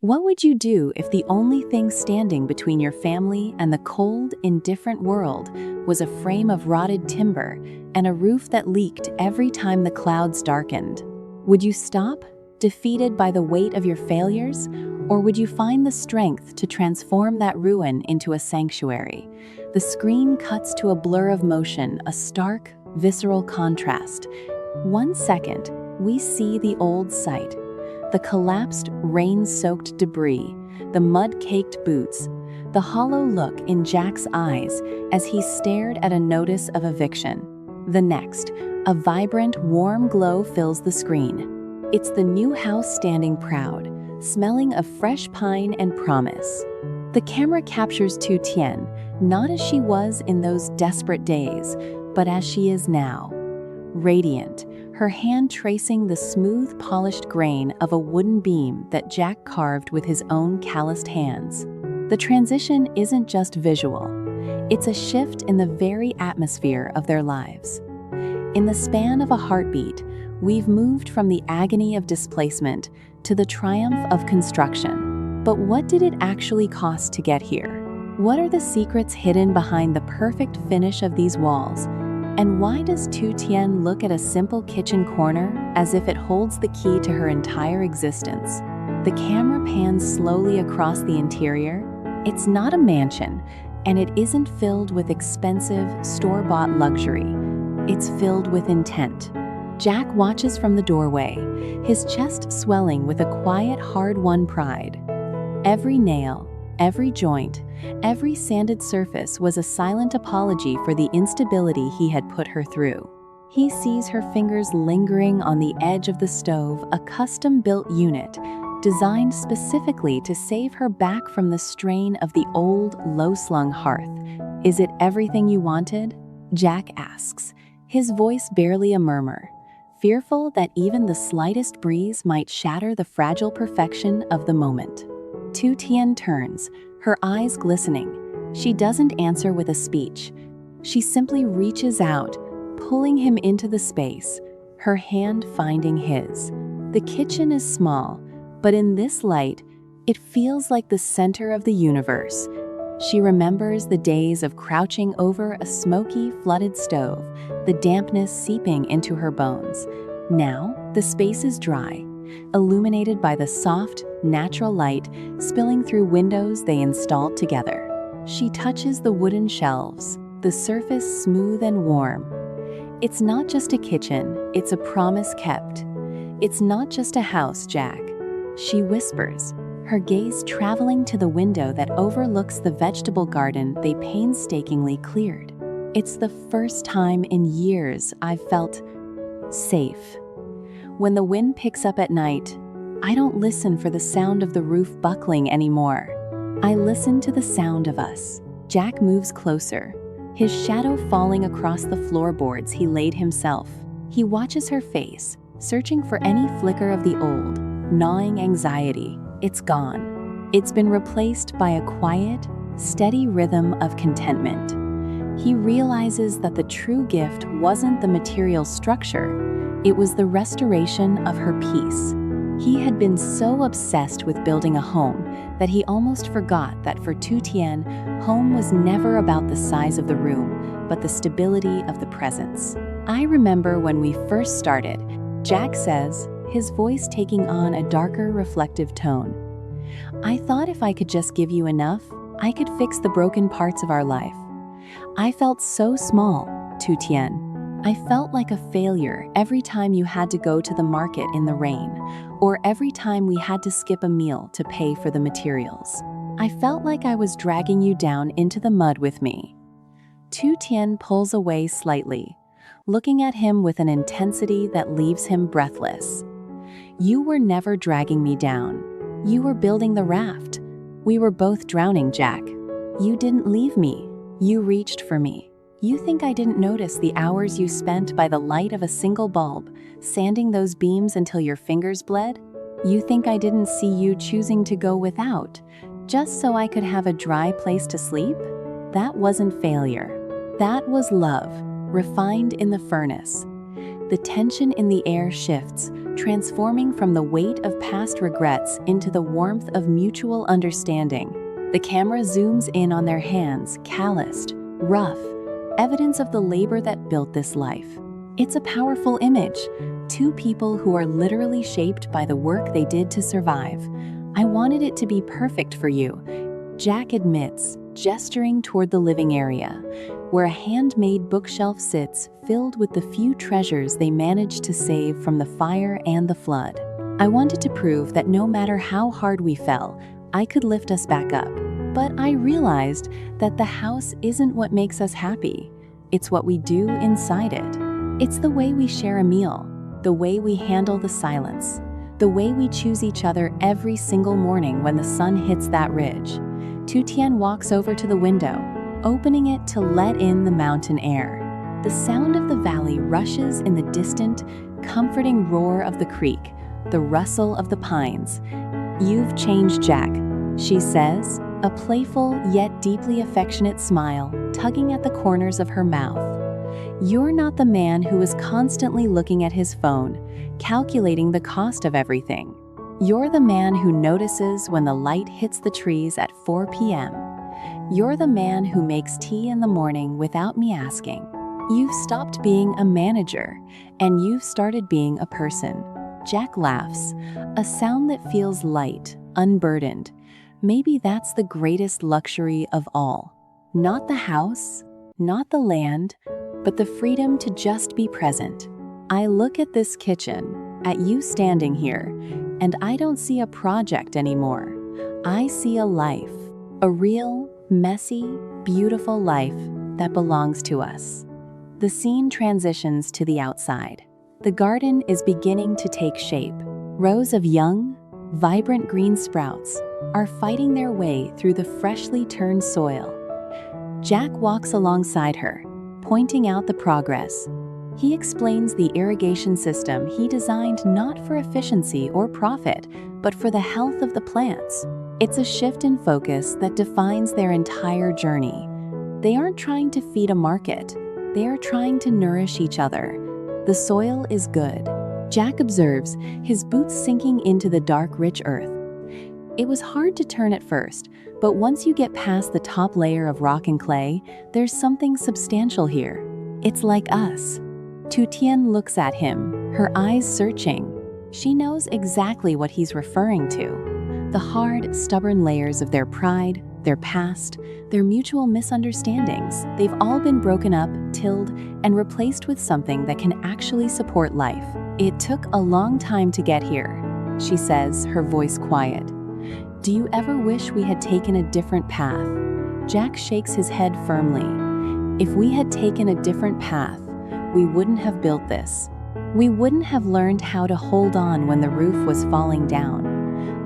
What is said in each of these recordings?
What would you do if the only thing standing between your family and the cold, indifferent world was a frame of rotted timber and a roof that leaked every time the clouds darkened? Would you stop, defeated by the weight of your failures, or would you find the strength to transform that ruin into a sanctuary? The screen cuts to a blur of motion, a stark, visceral contrast. 1 second, we see the old site. The collapsed, rain-soaked debris, the mud-caked boots, the hollow look in Jack's eyes as he stared at a notice of eviction. The next, a vibrant, warm glow fills the screen. It's the new house standing proud, smelling of fresh pine and promise. The camera captures Tu Tien, not as she was in those desperate days, but as she is now. Radiant, her hand tracing the smooth, polished grain of a wooden beam that Jack carved with his own calloused hands. The transition isn't just visual. It's a shift in the very atmosphere of their lives. In the span of a heartbeat, we've moved from the agony of displacement to the triumph of construction. But what did it actually cost to get here? What are the secrets hidden behind the perfect finish of these walls? And why does Tu Tien look at a simple kitchen corner as if it holds the key to her entire existence? The camera pans slowly across the interior. It's not a mansion, and it isn't filled with expensive, store-bought luxury. It's filled with intent. Jack watches from the doorway, his chest swelling with a quiet, hard-won pride. Every nail, every joint, every sanded surface was a silent apology for the instability he had put her through. He sees her fingers lingering on the edge of the stove, a custom-built unit designed specifically to save her back from the strain of the old, low-slung hearth. "Is it everything you wanted?" Jack asks, his voice barely a murmur, fearful that even the slightest breeze might shatter the fragile perfection of the moment. Tu Tien turns, her eyes glistening. She doesn't answer with a speech. She simply reaches out, pulling him into the space, her hand finding his. The kitchen is small, but in this light, it feels like the center of the universe. She remembers the days of crouching over a smoky, flooded stove, the dampness seeping into her bones. Now, the space is dry, illuminated by the soft, natural light spilling through windows they installed together. She touches the wooden shelves, the surface smooth and warm. It's not just a kitchen, it's a promise kept. It's not just a house, Jack. She whispers, her gaze traveling to the window that overlooks the vegetable garden they painstakingly cleared. It's the first time in years I've felt safe. When the wind picks up at night, I don't listen for the sound of the roof buckling anymore. I listen to the sound of us. Jack moves closer, his shadow falling across the floorboards he laid himself. He watches her face, searching for any flicker of the old, gnawing anxiety. It's gone. It's been replaced by a quiet, steady rhythm of contentment. He realizes that the true gift wasn't the material structure, it was the restoration of her peace. He had been so obsessed with building a home that he almost forgot that for Tu Tien, home was never about the size of the room, but the stability of the presence. "I remember when we first started," Jack says, his voice taking on a darker, reflective tone. "I thought if I could just give you enough, I could fix the broken parts of our life. I felt so small, Tu Tien. I felt like a failure every time you had to go to the market in the rain, or every time we had to skip a meal to pay for the materials. I felt like I was dragging you down into the mud with me." Tu Tien pulls away slightly, looking at him with an intensity that leaves him breathless. "You were never dragging me down. You were building the raft. We were both drowning, Jack. You didn't leave me. You reached for me. You think I didn't notice the hours you spent by the light of a single bulb, sanding those beams until your fingers bled? You think I didn't see you choosing to go without, just so I could have a dry place to sleep? That wasn't failure. That was love, refined in the furnace." The tension in the air shifts, transforming from the weight of past regrets into the warmth of mutual understanding. The camera zooms in on their hands, calloused, rough, evidence of the labor that built this life. It's a powerful image, two people who are literally shaped by the work they did to survive. I wanted it to be perfect for you, Jack admits, gesturing toward the living area, where a handmade bookshelf sits filled with the few treasures they managed to save from the fire and the flood. I wanted to prove that no matter how hard we fell, I could lift us back up. But I realized that the house isn't what makes us happy. It's what we do inside it. It's the way we share a meal, the way we handle the silence, the way we choose each other every single morning when the sun hits that ridge. Tu Tien walks over to the window, opening it to let in the mountain air. The sound of the valley rushes in the distant, comforting roar of the creek, the rustle of the pines. "You've changed, Jack," she says, a playful yet deeply affectionate smile tugging at the corners of her mouth. "You're not the man who is constantly looking at his phone, calculating the cost of everything. You're the man who notices when the light hits the trees at 4 p.m. You're the man who makes tea in the morning without me asking. You've stopped being a manager, and you've started being a person." Jack laughs, a sound that feels light, unburdened. Maybe that's the greatest luxury of all. Not the house, not the land, but the freedom to just be present. I look at this kitchen, at you standing here, and I don't see a project anymore. I see a life, a real, messy, beautiful life that belongs to us. The scene transitions to the outside. The garden is beginning to take shape. Rows of young, vibrant green sprouts are fighting their way through the freshly turned soil. Jack walks alongside her, pointing out the progress. He explains the irrigation system he designed not for efficiency or profit, but for the health of the plants. It's a shift in focus that defines their entire journey. They aren't trying to feed a market. They are trying to nourish each other. The soil is good. Jack observes, his boots sinking into the dark, rich earth. It was hard to turn at first, but once you get past the top layer of rock and clay, there's something substantial here. It's like us. Tu Tien looks at him, her eyes searching. She knows exactly what he's referring to. The hard, stubborn layers of their pride, their past, their mutual misunderstandings. They've all been broken up, tilled, and replaced with something that can actually support life. "It took a long time to get here," she says, her voice quiet. "Do you ever wish we had taken a different path?" Jack shakes his head firmly. "If we had taken a different path, we wouldn't have built this. We wouldn't have learned how to hold on when the roof was falling down.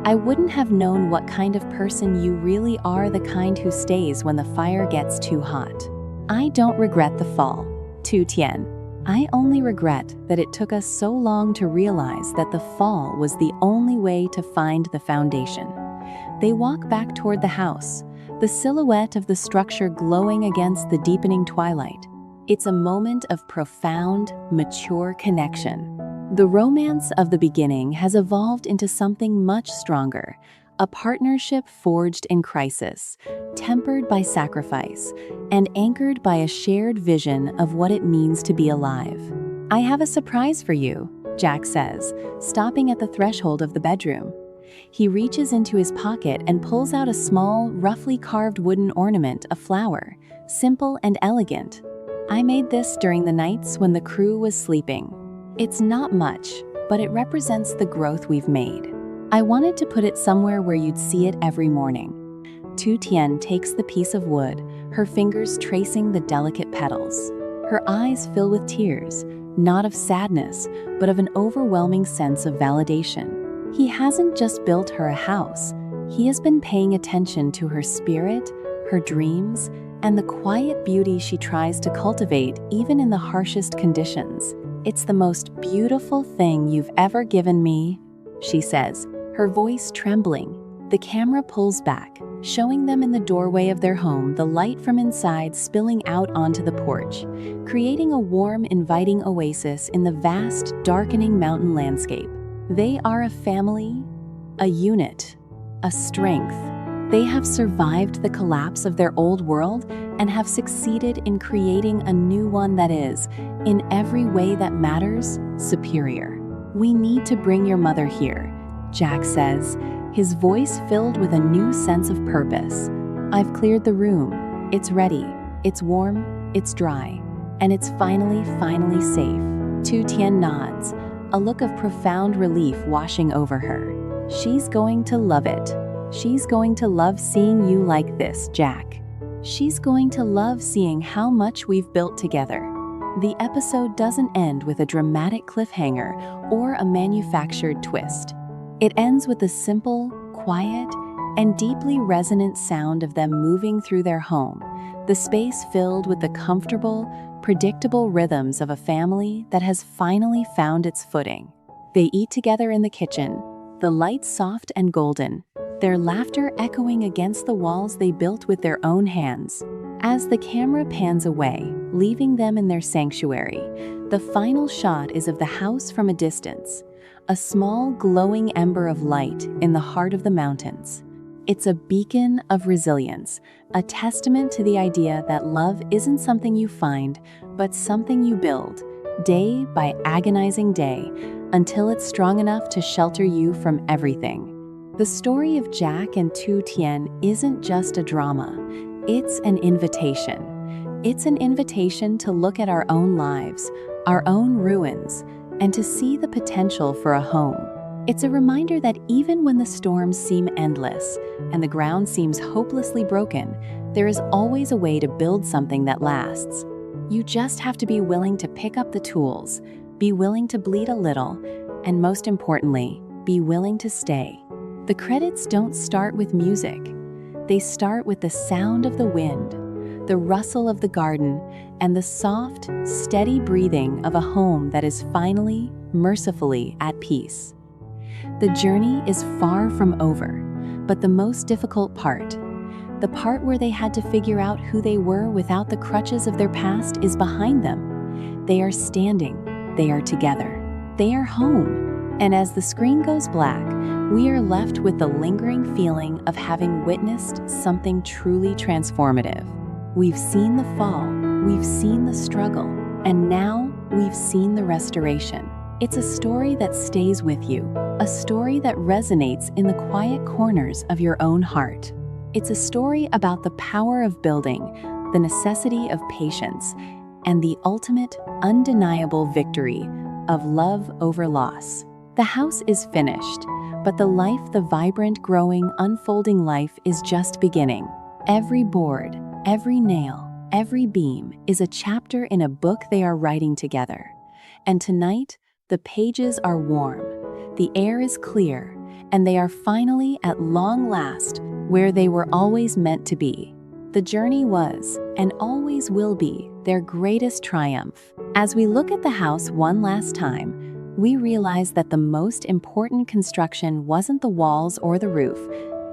I wouldn't have known what kind of person you really are, the kind who stays when the fire gets too hot." I don't regret the fall, Tu Tien. I only regret that it took us so long to realize that the fall was the only way to find the foundation. They walk back toward the house, the silhouette of the structure glowing against the deepening twilight. It's a moment of profound, mature connection. The romance of the beginning has evolved into something much stronger, a partnership forged in crisis, tempered by sacrifice, and anchored by a shared vision of what it means to be alive. "I have a surprise for you," Jack says, stopping at the threshold of the bedroom. He reaches into his pocket and pulls out a small, roughly carved wooden ornament, a flower, simple and elegant. "I made this during the nights when the crew was sleeping. It's not much, but it represents the growth we've made. I wanted to put it somewhere where you'd see it every morning." Tu Tien takes the piece of wood, her fingers tracing the delicate petals. Her eyes fill with tears, not of sadness, but of an overwhelming sense of validation. He hasn't just built her a house. He has been paying attention to her spirit, her dreams, and the quiet beauty she tries to cultivate even in the harshest conditions. "It's the most beautiful thing you've ever given me," she says, her voice trembling. The camera pulls back, showing them in the doorway of their home, the light from inside spilling out onto the porch, creating a warm, inviting oasis in the vast, darkening mountain landscape. They are a family, a unit, a strength. They have survived the collapse of their old world and have succeeded in creating a new one that is, in every way that matters, superior. "We need to bring your mother here," Jack says, his voice filled with a new sense of purpose. "I've cleared the room. It's ready. It's warm. It's dry. And it's finally safe." Tu Tien nods, a look of profound relief washing over her. "She's going to love it. She's going to love seeing you like this, Jack. She's going to love seeing how much we've built together." The episode doesn't end with a dramatic cliffhanger or a manufactured twist. It ends with the simple, quiet, and deeply resonant sound of them moving through their home, the space filled with the comfortable, predictable rhythms of a family that has finally found its footing. They eat together in the kitchen, the lights soft and golden, their laughter echoing against the walls they built with their own hands. As the camera pans away, leaving them in their sanctuary, the final shot is of the house from a distance, a small glowing ember of light in the heart of the mountains. It's a beacon of resilience, a testament to the idea that love isn't something you find, but something you build, day by agonizing day, until it's strong enough to shelter you from everything. The story of Jack and Tu Tien isn't just a drama, it's an invitation. It's an invitation to look at our own lives, our own ruins, and to see the potential for a home. It's a reminder that even when the storms seem endless and the ground seems hopelessly broken, there is always a way to build something that lasts. You just have to be willing to pick up the tools, be willing to bleed a little, and most importantly, be willing to stay. The credits don't start with music. They start with the sound of the wind, the rustle of the garden, and the soft, steady breathing of a home that is finally, mercifully at peace. The journey is far from over, but the most difficult part, the part where they had to figure out who they were without the crutches of their past, is behind them. They are standing, they are together, they are home. And as the screen goes black, we are left with the lingering feeling of having witnessed something truly transformative. We've seen the fall, we've seen the struggle, and now we've seen the restoration. It's a story that stays with you, a story that resonates in the quiet corners of your own heart. It's a story about the power of building, the necessity of patience, and the ultimate, undeniable victory of love over loss. The house is finished, but the vibrant, growing, unfolding life is just beginning. Every board, every nail, every beam is a chapter in a book they are writing together. And tonight, the pages are warm, the air is clear, and they are finally, at long last, where they were always meant to be. The journey was, and always will be, their greatest triumph. As we look at the house one last time, we realize that the most important construction wasn't the walls or the roof.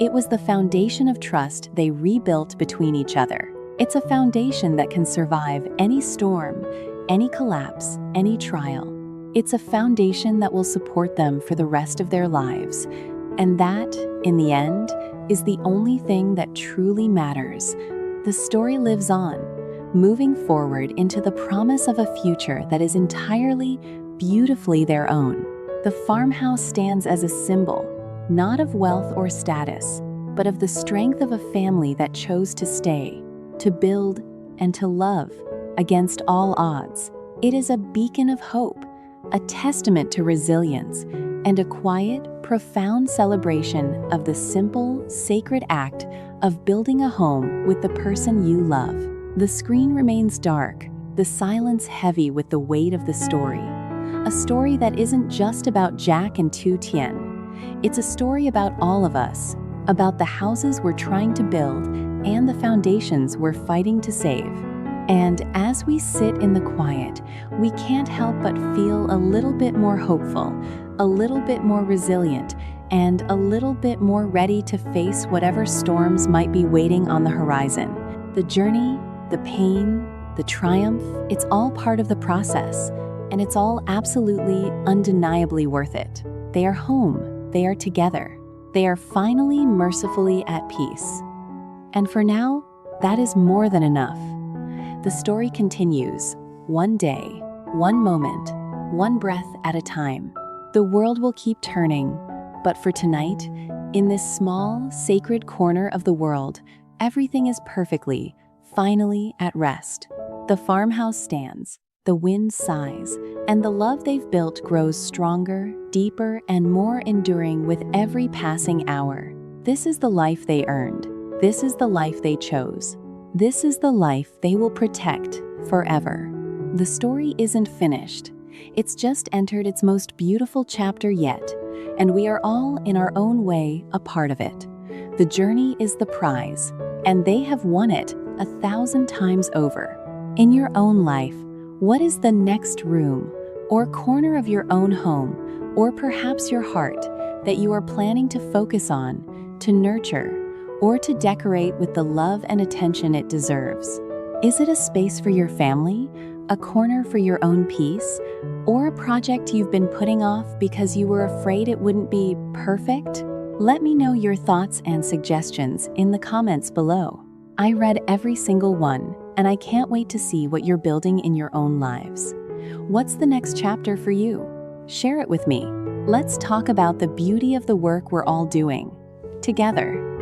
It was the foundation of trust they rebuilt between each other. It's a foundation that can survive any storm, any collapse, any trial. It's a foundation that will support them for the rest of their lives. And that, in the end, is the only thing that truly matters. The story lives on, moving forward into the promise of a future that is entirely, beautifully their own. The farmhouse stands as a symbol, not of wealth or status, but of the strength of a family that chose to stay, to build, and to love against all odds. It is a beacon of hope, a testament to resilience, and a quiet, profound celebration of the simple, sacred act of building a home with the person you love. The screen remains dark, the silence heavy with the weight of the story. A story that isn't just about Jack and Tu Tien. It's a story about all of us, about the houses we're trying to build and the foundations we're fighting to save. And as we sit in the quiet, we can't help but feel a little bit more hopeful, a little bit more resilient, and a little bit more ready to face whatever storms might be waiting on the horizon. The journey, the pain, the triumph, it's all part of the process, and it's all absolutely, undeniably worth it. They are home. They are together. They are finally mercifully at peace. And for now, that is more than enough. The story continues, one day, one moment, one breath at a time. The world will keep turning, but for tonight, in this small, sacred corner of the world, everything is perfectly, finally at rest. The farmhouse stands, the wind sighs, and the love they've built grows stronger, deeper, and more enduring with every passing hour. This is the life they earned. This is the life they chose. This is the life they will protect forever. The story isn't finished. It's just entered its most beautiful chapter yet, and we are all, in our own way, a part of it. The journey is the prize, and they have won it 1,000 times over. In your own life, what is the next room, or corner of your own home, or perhaps your heart, that you are planning to focus on, to nurture, or to decorate with the love and attention it deserves? Is it a space for your family, a corner for your own peace, or a project you've been putting off because you were afraid it wouldn't be perfect? Let me know your thoughts and suggestions in the comments below. I read every single one, and I can't wait to see what you're building in your own lives. What's the next chapter for you? Share it with me. Let's talk about the beauty of the work we're all doing together.